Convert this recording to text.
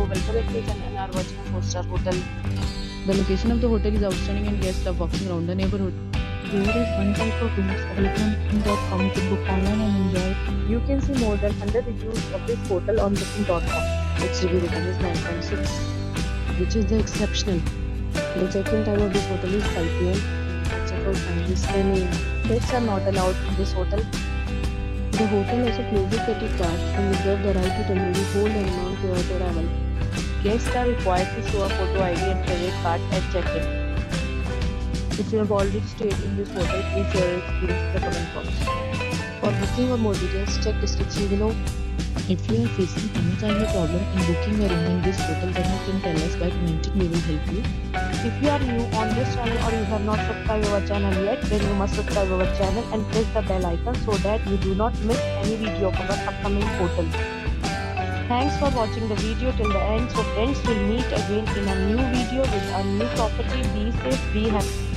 welcome back to the channel and are watching a 4-star hotel. The location of the hotel is outstanding and guests love walking around the neighborhood. There is one type of rooms available on booking.com. You can book online and enjoy it. You can see more than 100 reviews of this hotel on booking.com. Its review rating is 9.6, which is the exceptional. The check-in time of this hotel is 5 p.m. The check-out time is 10 a.m. Pets are not allowed in this hotel. The hotel also closes credit cards and reserves the right to temporarily hold an amount prior to arrival. Guests are required to show a photo ID and credit card at check-in. If you have already stayed in this hotel, please share your experience in the comment box. For booking or more details, check description below. If you are facing any kind of problem in booking a room in this hotel, then you can tell us by commenting. We will help you. If you are new on this channel or you have not subscribed our channel yet, then you must subscribe our channel and press the bell icon so that you do not miss any video of our upcoming hotel. Thanks for watching the video till the end. So friends, will meet again in a new video with a new property. Be safe, be happy.